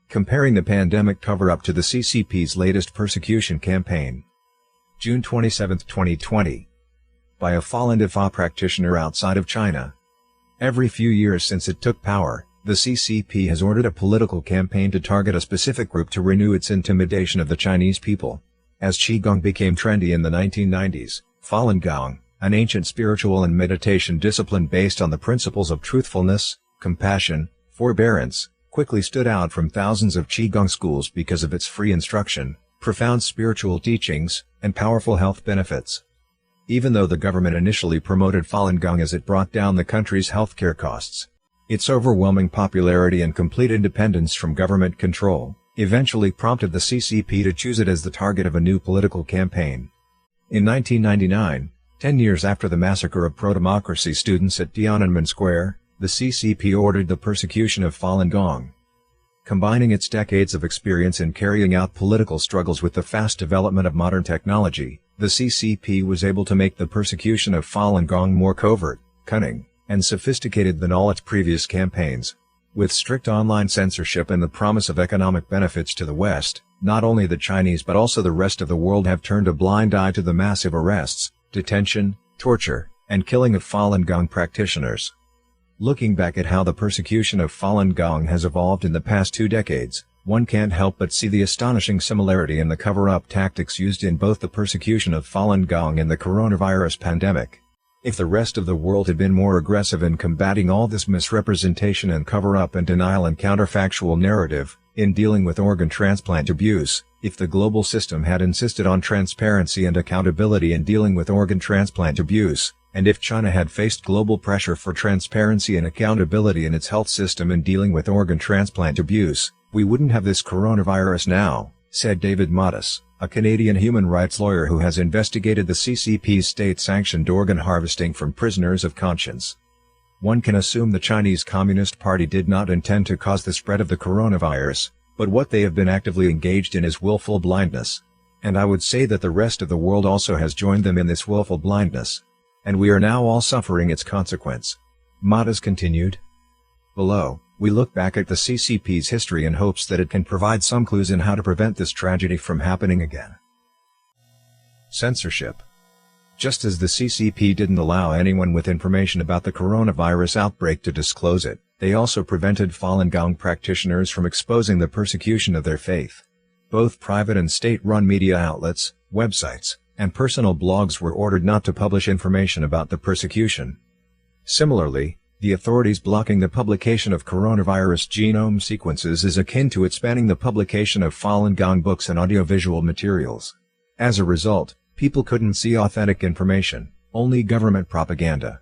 comparing the pandemic cover-up to the CCP's latest persecution campaign. June 27, 2020. By a fallen DeFa practitioner outside of China. Every few years since it took power, the CCP has ordered a political campaign to target a specific group to renew its intimidation of the Chinese people. As Qigong became trendy in the 1990s, Falun Gong, an ancient spiritual and meditation discipline based on the principles of truthfulness, compassion, forbearance, quickly stood out from thousands of Qigong schools because of its free instruction, profound spiritual teachings, and powerful health benefits. Even though the government initially promoted Falun Gong as it brought down the country's healthcare costs, its overwhelming popularity and complete independence from government control eventually prompted the CCP to choose it as the target of a new political campaign. In 1999, 10 years after the massacre of pro-democracy students at Tiananmen Square, the CCP ordered the persecution of Falun Gong. Combining its decades of experience in carrying out political struggles with the fast development of modern technology, the CCP was able to make the persecution of Falun Gong more covert, cunning, and sophisticated than all its previous campaigns. With strict online censorship and the promise of economic benefits to the West, not only the Chinese but also the rest of the world have turned a blind eye to the massive arrests, detention, torture, and killing of Falun Gong practitioners. Looking back at how the persecution of Falun Gong has evolved in the past 2 decades, one can't help but see the astonishing similarity in the cover-up tactics used in both the persecution of Falun Gong and the coronavirus pandemic. If the rest of the world had been more aggressive in combating all this misrepresentation and cover-up and denial and counterfactual narrative, in dealing with organ transplant abuse, if the global system had insisted on transparency and accountability in dealing with organ transplant abuse, and if China had faced global pressure for transparency and accountability in its health system in dealing with organ transplant abuse, we wouldn't have this coronavirus now, said David Mattis, a Canadian human rights lawyer who has investigated the CCP's state-sanctioned organ harvesting from prisoners of conscience. One can assume the Chinese Communist Party did not intend to cause the spread of the coronavirus, but what they have been actively engaged in is willful blindness. And I would say that the rest of the world also has joined them in this willful blindness. And we are now all suffering its consequence. Mattis continued. Below, we look back at the CCP's history in hopes that it can provide some clues in how to prevent this tragedy from happening again. Censorship. Just as the CCP didn't allow anyone with information about the coronavirus outbreak to disclose it, they also prevented Falun Gong practitioners from exposing the persecution of their faith. Both private and state-run media outlets, websites, and personal blogs were ordered not to publish information about the persecution. Similarly, the authorities blocking the publication of coronavirus genome sequences is akin to its banning the publication of Falun Gong books and audiovisual materials. As a result, people couldn't see authentic information, only government propaganda.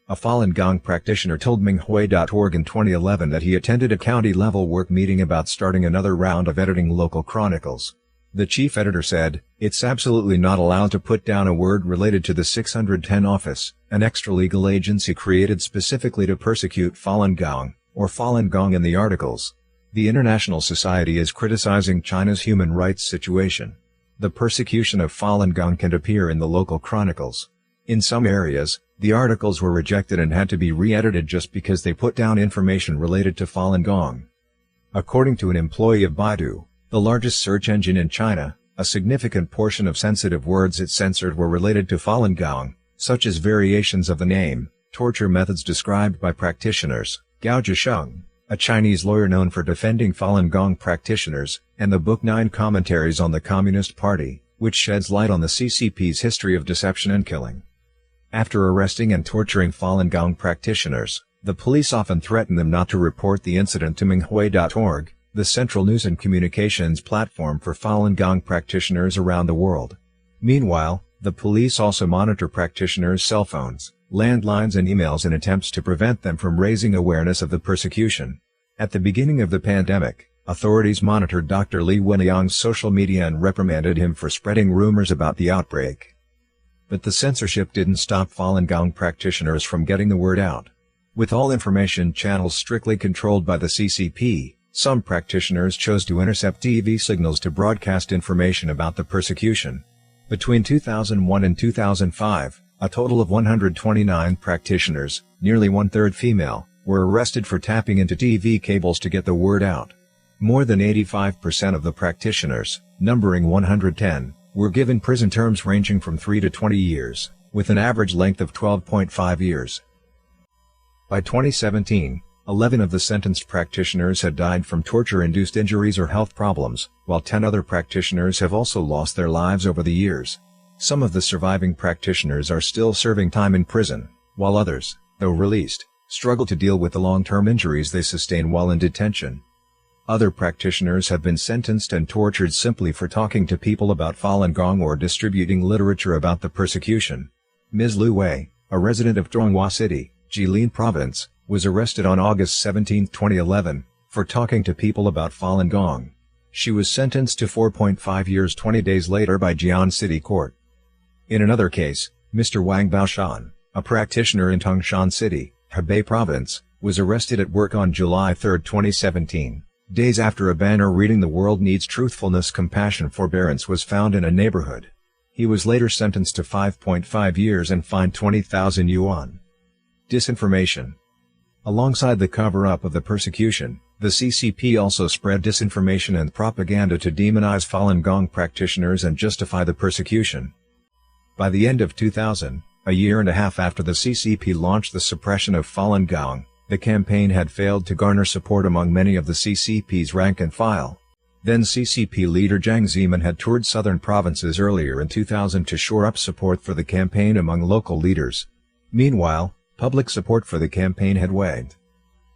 A Falun Gong practitioner told Minghui.org in 2011 that he attended a county-level work meeting about starting another round of editing local chronicles. The chief editor said, "It's absolutely not allowed to put down a word related to the 610 office, an extra-legal agency created specifically to persecute Falun Gong, or Falun Gong in the articles. The International Society is criticizing China's human rights situation. The persecution of Falun Gong can appear in the local chronicles. In some areas, the articles were rejected and had to be re-edited just because they put down information related to Falun Gong." According to an employee of Baidu, the largest search engine in China, a significant portion of sensitive words it censored were related to Falun Gong, such as variations of the name, torture methods described by practitioners, Gao Zhisheng, a Chinese lawyer known for defending Falun Gong practitioners, and the book 9 Commentaries on the Communist Party, which sheds light on the CCP's history of deception and killing. After arresting and torturing Falun Gong practitioners, the police often threaten them not to report the incident to Minghui.org, the central news and communications platform for Falun Gong practitioners around the world. Meanwhile, the police also monitor practitioners' cell phones, landlines and emails in attempts to prevent them from raising awareness of the persecution. At the beginning of the pandemic, authorities monitored Dr. Li Wenliang's social media and reprimanded him for spreading rumors about the outbreak. But the censorship didn't stop Falun Gong practitioners from getting the word out. With all information channels strictly controlled by the CCP, some practitioners chose to intercept TV signals to broadcast information about the persecution. Between 2001 and 2005, a total of 129 practitioners, nearly one-third female, were arrested for tapping into TV cables to get the word out. More than 85% of the practitioners, numbering 110, were given prison terms ranging from 3 to 20 years, with an average length of 12.5 years. By 2017, 11 of the sentenced practitioners had died from torture-induced injuries or health problems, while 10 other practitioners have also lost their lives over the years. Some of the surviving practitioners are still serving time in prison, while others, though released, struggle to deal with the long-term injuries they sustain while in detention. Other practitioners have been sentenced and tortured simply for talking to people about Falun Gong or distributing literature about the persecution. Ms. Liu Wei, a resident of Zhonghua City, Jilin Province, was arrested on August 17, 2011, for talking to people about Falun Gong. She was sentenced to 4.5 years 20 days later by Jian City Court. In another case, Mr. Wang Baoshan, a practitioner in Tangshan City, Hebei Province, was arrested at work on July 3, 2017, days after a banner reading "The world needs truthfulness, compassion, forbearance" was found in a neighborhood. He was later sentenced to 5.5 years and fined 20,000 yuan. Disinformation. Alongside the cover-up of the persecution, the CCP also spread disinformation and propaganda to demonize Falun Gong practitioners and justify the persecution. By the end of 2000, a year and a half after the CCP launched the suppression of Falun Gong, the campaign had failed to garner support among many of the CCP's rank and file. Then CCP leader Jiang Zemin had toured southern provinces earlier in 2000 to shore up support for the campaign among local leaders. Meanwhile, public support for the campaign had waned.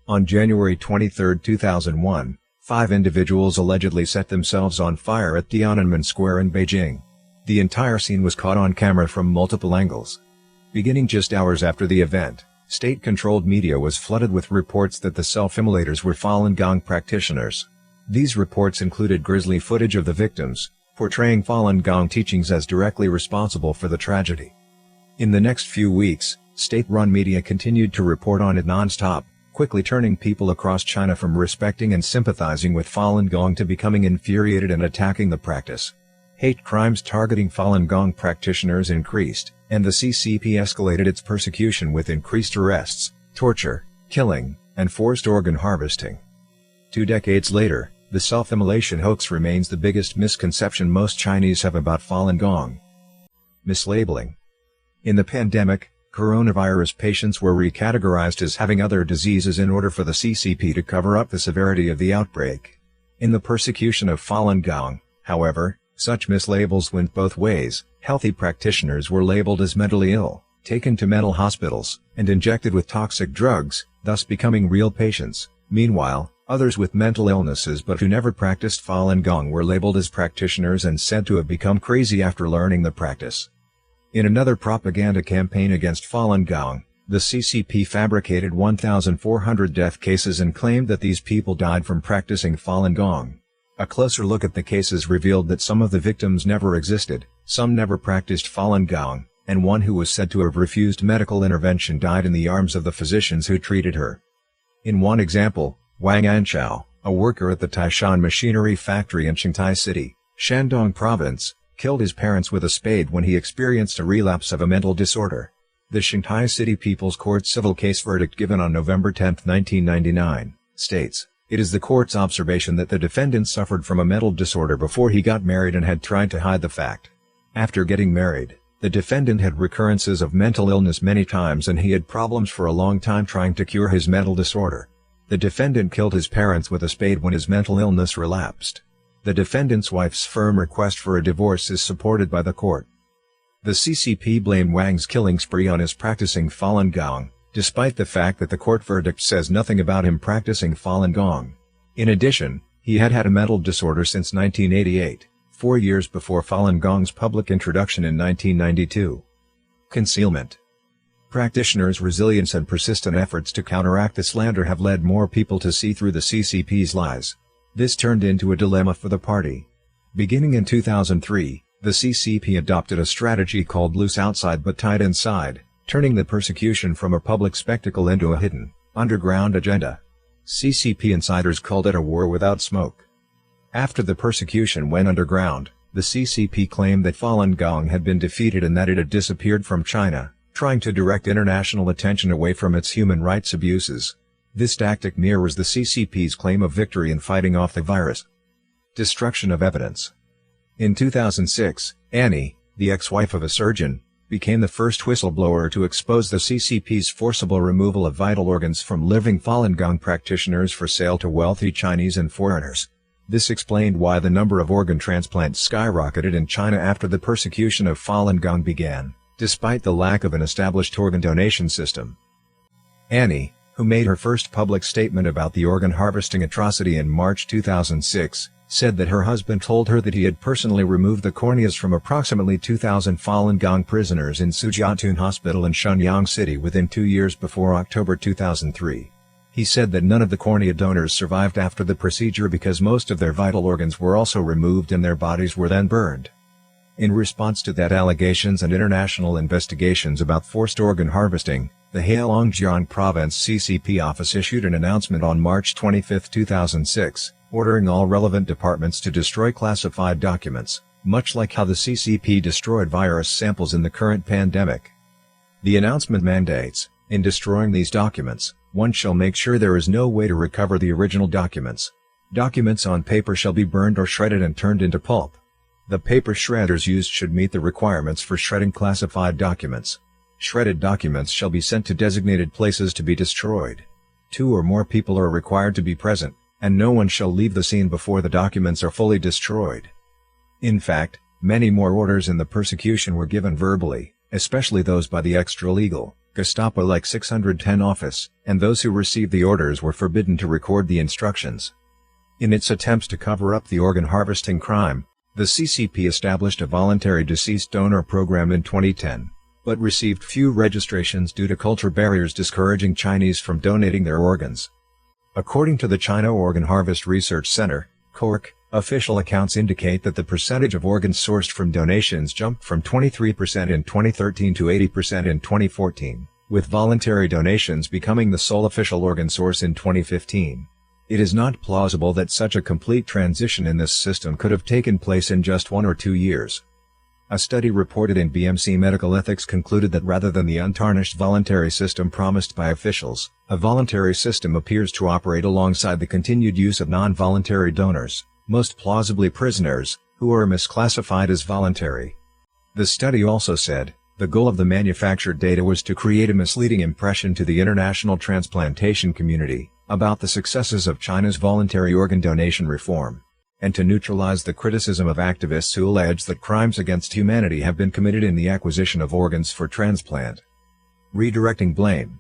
On January 23, 2001, 5 individuals allegedly set themselves on fire at Tiananmen Square in Beijing. The entire scene was caught on camera from multiple angles. Beginning just hours after the event, state-controlled media was flooded with reports that the self-immolators were Falun Gong practitioners. These reports included grisly footage of the victims, portraying Falun Gong teachings as directly responsible for the tragedy. In the next few weeks, state-run media continued to report on it non-stop, quickly turning people across China from respecting and sympathizing with Falun Gong to becoming infuriated and attacking the practice. Hate crimes targeting Falun Gong practitioners increased, and the CCP escalated its persecution with increased arrests, torture, killing, and forced organ harvesting. 2 decades later, the self-immolation hoax remains the biggest misconception most Chinese have about Falun Gong. Mislabeling. In the pandemic, coronavirus patients were recategorized as having other diseases in order for the CCP to cover up the severity of the outbreak. In the persecution of Falun Gong, however, such mislabels went both ways. Healthy practitioners were labeled as mentally ill, taken to mental hospitals, and injected with toxic drugs, thus becoming real patients. Meanwhile, others with mental illnesses but who never practiced Falun Gong were labeled as practitioners and said to have become crazy after learning the practice. In another propaganda campaign against Falun Gong, the CCP fabricated 1,400 death cases and claimed that these people died from practicing Falun Gong. A closer look at the cases revealed that some of the victims never existed, some never practiced Falun Gong, and one who was said to have refused medical intervention died in the arms of the physicians who treated her. In one example, Wang Anchao, a worker at the Taishan Machinery Factory in Qingtai City, Shandong Province, killed his parents with a spade when he experienced a relapse of a mental disorder. The Qingtai City People's Court civil case verdict given on November 10, 1999, states, "It is the court's observation that the defendant suffered from a mental disorder before he got married and had tried to hide the fact. After getting married, the defendant had recurrences of mental illness many times and he had problems for a long time trying to cure his mental disorder. The defendant killed his parents with a spade when his mental illness relapsed. The defendant's wife's firm request for a divorce is supported by the court." The CCP blamed Wang's killing spree on his practicing Falun Gong, despite the fact that the court verdict says nothing about him practicing Falun Gong. In addition, he had had a mental disorder since 1988, 4 years before Falun Gong's public introduction in 1992. Concealment. Practitioners' resilience and persistent efforts to counteract the slander have led more people to see through the CCP's lies. This turned into a dilemma for the party. Beginning in 2003, the CCP adopted a strategy called loose outside but tight inside, turning the persecution from a public spectacle into a hidden, underground agenda. CCP insiders called it a war without smoke. After the persecution went underground, the CCP claimed that Falun Gong had been defeated and that it had disappeared from China, trying to direct international attention away from its human rights abuses. This tactic mirrors the CCP's claim of victory in fighting off the virus. Destruction of evidence. In 2006, Annie, the ex-wife of a surgeon, became the first whistleblower to expose the CCP's forcible removal of vital organs from living Falun Gong practitioners for sale to wealthy Chinese and foreigners. This explained why the number of organ transplants skyrocketed in China after the persecution of Falun Gong began, despite the lack of an established organ donation system. Annie, who made her first public statement about the organ harvesting atrocity in March 2006, said that her husband told her that he had personally removed the corneas from approximately 2,000 Falun Gong prisoners in Sujiatun Hospital in Shenyang City within 2 years before October 2003. He said that none of the cornea donors survived after the procedure because most of their vital organs were also removed and their bodies were then burned. In response to that allegations and international investigations about forced organ harvesting, the Heilongjiang Province CCP office issued an announcement on March 25, 2006, ordering all relevant departments to destroy classified documents, much like how the CCP destroyed virus samples in the current pandemic. The announcement mandates, in destroying these documents, one shall make sure there is no way to recover the original documents. Documents on paper shall be burned or shredded and turned into pulp. The paper shredders used should meet the requirements for shredding classified documents. Shredded documents shall be sent to designated places to be destroyed. 2 or more people are required to be present, and no one shall leave the scene before the documents are fully destroyed. In fact, many more orders in the persecution were given verbally, especially those by the extra-legal, Gestapo-like 610 office, and those who received the orders were forbidden to record the instructions. In its attempts to cover up the organ harvesting crime, the CCP established a voluntary deceased donor program in 2010, but received few registrations due to culture barriers discouraging Chinese from donating their organs. According to the China Organ Harvest Research Center, (CORC), official accounts indicate that the percentage of organs sourced from donations jumped from 23% in 2013 to 80% in 2014, with voluntary donations becoming the sole official organ source in 2015. It is not plausible that such a complete transition in this system could have taken place in just 1 or 2 years. A study reported in BMC Medical Ethics concluded that rather than the untarnished voluntary system promised by officials, a voluntary system appears to operate alongside the continued use of non-voluntary donors, most plausibly prisoners, who are misclassified as voluntary. The study also said, the goal of the manufactured data was to create a misleading impression to the international transplantation community about the successes of China's voluntary organ donation reform, and to neutralize the criticism of activists who allege that crimes against humanity have been committed in the acquisition of organs for transplant. Redirecting blame.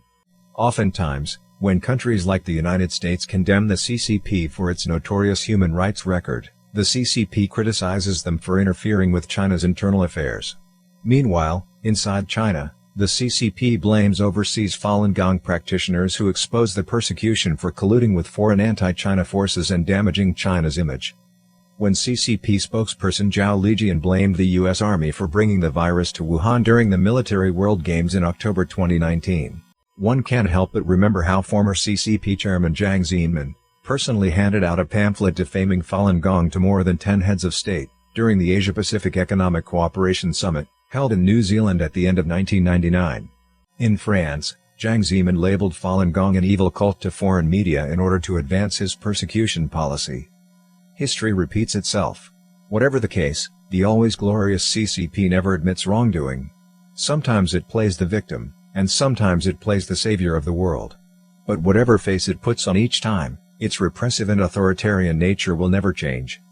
Oftentimes, when countries like the United States condemn the CCP for its notorious human rights record, the CCP criticizes them for interfering with China's internal affairs. Meanwhile, inside China, the CCP blames overseas Falun Gong practitioners who expose the persecution for colluding with foreign anti-China forces and damaging China's image. When CCP spokesperson Zhao Lijian blamed the U.S. Army for bringing the virus to Wuhan during the Military World Games in October 2019, one can't help but remember how former CCP chairman Jiang Zemin personally handed out a pamphlet defaming Falun Gong to more than 10 heads of state during the Asia-Pacific Economic Cooperation Summit, held in New Zealand at the end of 1999. In France, Jiang Zemin labeled Falun Gong an evil cult to foreign media in order to advance his persecution policy. History repeats itself. Whatever the case, the always glorious CCP never admits wrongdoing. Sometimes it plays the victim, and sometimes it plays the savior of the world. But whatever face it puts on each time, its repressive and authoritarian nature will never change.